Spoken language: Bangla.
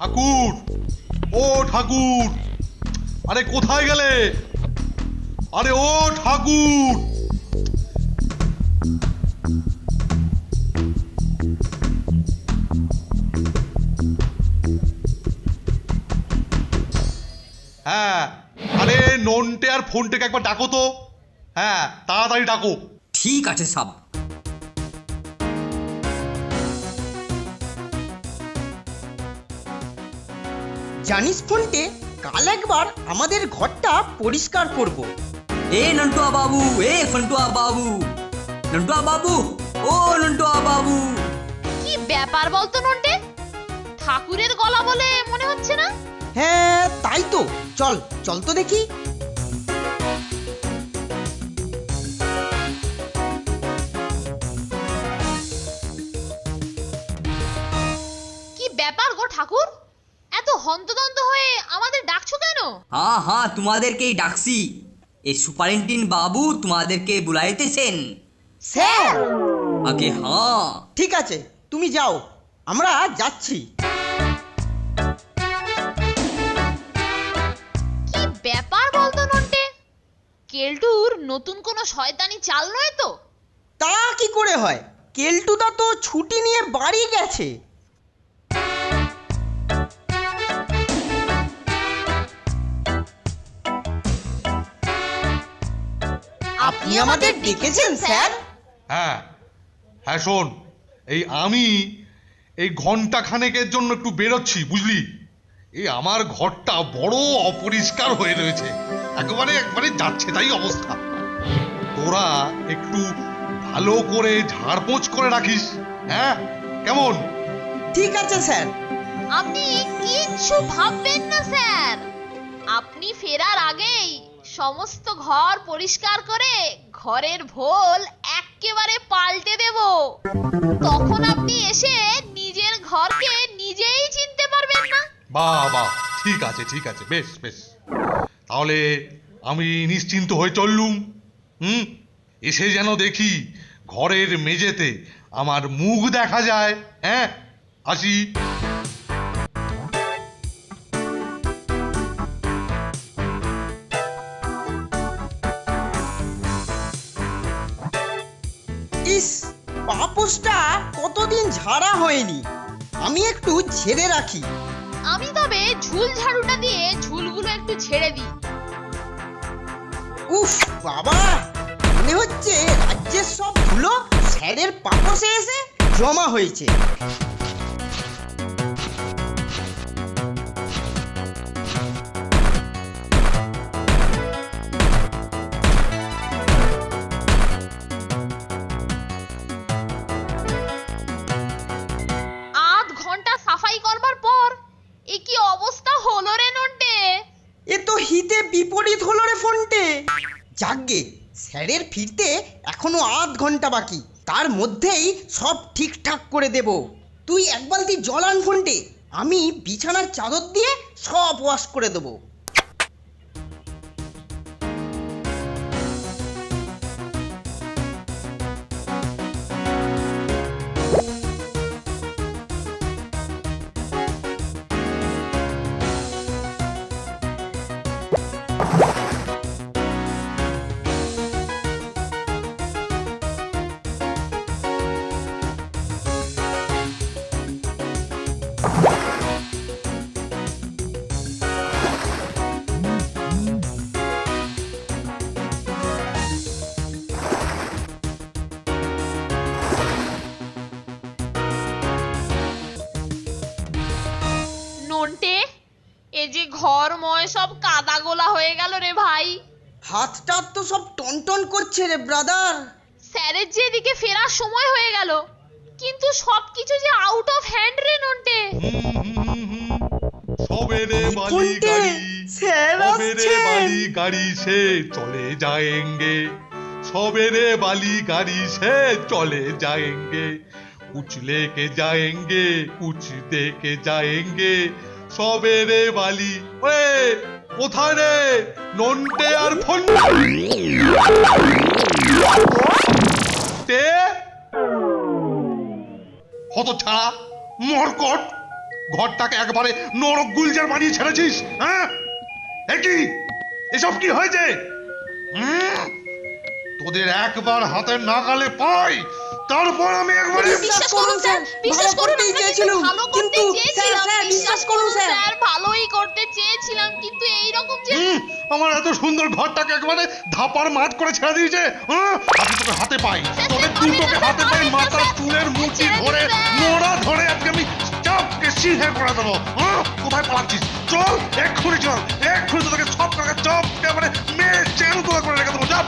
ঠাকুর, ও ঠাকুর, আরে কোথায় গেলে? আরে ও ঠাকুর, হ্যাঁ, আরে নন্টে আর ফোনটাকে একবার ডাকো তো। হ্যাঁ, তাড়াতাড়ি ডাকো। ঠিক আছে সাব। জানিস ফোনটে, কাল একবার আমাদের ঘরটা পরিষ্কার করব। এ নন্টুয়া বাবু, এ ফন্টুয়া বাবু, নন্টুয়া বাবু, ও নন্টুয়া বাবু। কি ব্যাপার বলতো নন্টে? ঠাকুরের গলা বলে মনে হচ্ছে না? হ্যাঁ তাই তো, চল চল তো দেখি। কি ব্যাপার গো ঠাকুর? এত হন্তদন্ত হয়ে আমাদের ডাকছো কেন? হ্যাঁ হ্যাঁ, তোমাদেরকেই ডাকছি। এই সুপারিনটেন্ডেন্ট বাবু তোমাদেরকে বুলাইতেছেন। স্যার, আগে হ্যাঁ। ঠিক আছে তুমি যাও, আমরা যাচ্ছি। কি ব্যাপার বলতো নন্টে? কেলটুর নতুন কোনো শয়তানি চাল নয় তো? তা কি করে হয়, কেলটুদা তো ছুটি নিয়ে বাড়ি গেছে। আপনি আমাদের ডেকেছেন স্যার? হ্যাঁ হ্যাঁ, শোন, আমি এই ঘন্টা খানেকের জন্য একটু বেরোচ্ছি, বুঝলি? এই আমার ঘরটা বড় অপরিষ্কার হয়ে রয়েছে, একেবারে একবারে যাচ্ছে তাই অবস্থা। তোরা একটু ভালো করে ঝাড়পোঁছ করে রাখিস, হ্যাঁ? কেমন? ঠিক আছে স্যার। আপনি কিচ্ছু ভাববেন না স্যার। আপনি ফেরার আগেই সমস্ত ঘর পরিষ্কার করে ঘরের ভোল একেবারে পাল্টে দেব। তখন আপনি এসে নিজের ঘরকে নিজেই চিনতে পারবেন না। বাহ বাহ, ঠিক আছে ঠিক আছে, বেশ বেশ। তাহলে আমি নিশ্চিন্ত হয়ে চললুম। এসে যেন দেখি ঘরের মেঝেতে আমার মুখ দেখা যায়। হ্যাঁ, আসি। ইস, পাপোশটা কতদিন ঝাড়া হয়নি, আমি একটু ঝেড়ে রাখি। আমি তবে ঝুল ঝাড়ুটা দিয়ে ঝুলগুলো একটু ঝেড়ে দিই। উফ বাবা, মনে হচ্ছে রাজ্যের সব ধুলো স্যারের পাপোশে এসে জমা হয়েছে। আধ ঘন্টা সাফাই করবার পর এ কি অবস্থা হলো রে নন্টে? এ তো হিতে বিপরীত হলো রে ফোনটে। যাকগে, স্যারের ফিরতে এখনো আধ ঘন্টা বাকি, তার মধ্যেই সব ঠিকঠাক করে দেব। তুই এক বালতি জল আন ফোনটে, আমি বিছানার চাদর দিয়ে সব ওয়াশ করে দেবো। নন্টে, এ যে ঘরময় সব কাদা গোলা হয়ে গেল রে ভাই। হাতটা তো সব টনটন করছে রে ব্রাদার। স্যারের যে এদিকে ফেরার সময় হয়ে গেল, কিন্তু সবকিছু যে আউট অফ হ্যান্ড রে নন্টে। সবেরে বালি ফোনটে, গাড়ি, স্যার সবেরে আসছেন। বালি গাড়ি সে চলে जाएंगे, সবেরে বালি গাড়ি সে চলে जाएंगे, कुछ लेके जाएंगे कुछ दे के जाएंगे, সবেরে বালি। ওরে কোথায় রে নন্টে আর ফোনটে? হত ছাড়া মরকট, ঘরটাকে একবারে নরক গুলজার বানিয়ে ছেড়েছিস। হ্যাঁ, কি এসব কি হয়েছে? তোদের একবার হাতের নাগালে পাই, তারপর আমি একবারে বিশ্বাস করুন স্যার, বিশ্বাস করুন, করতেই আমরা কিন্তু চেয়েছিলাম, ভালো করতে কিন্তু চেয়েছিলাম। স্যার, বিশ্বাস করুন স্যার। স্যার, ভালোই করতে চেয়েছিলাম, কিন্তু এইরকম যে আমার এত সুন্দর ঘরটাকে একবারে ধাপার মাঠ করে ছেড়ে দিয়েছে। আজকে তোকে হাতে পাই, তোদের দুটোকে হাতে পাই, মাথার চুলের মুঠি ধরে মোড়া ধরে আজকে আমি চাপকে সিধে করে দেবো। কোথায় পালাচ্ছিস? চল, এক্ষুনি চল, এক্ষুনি তোদেরকে সব করে চাপকে একেবারে মেরে চেরু তোলা করে রেখে দেবো। চাপ।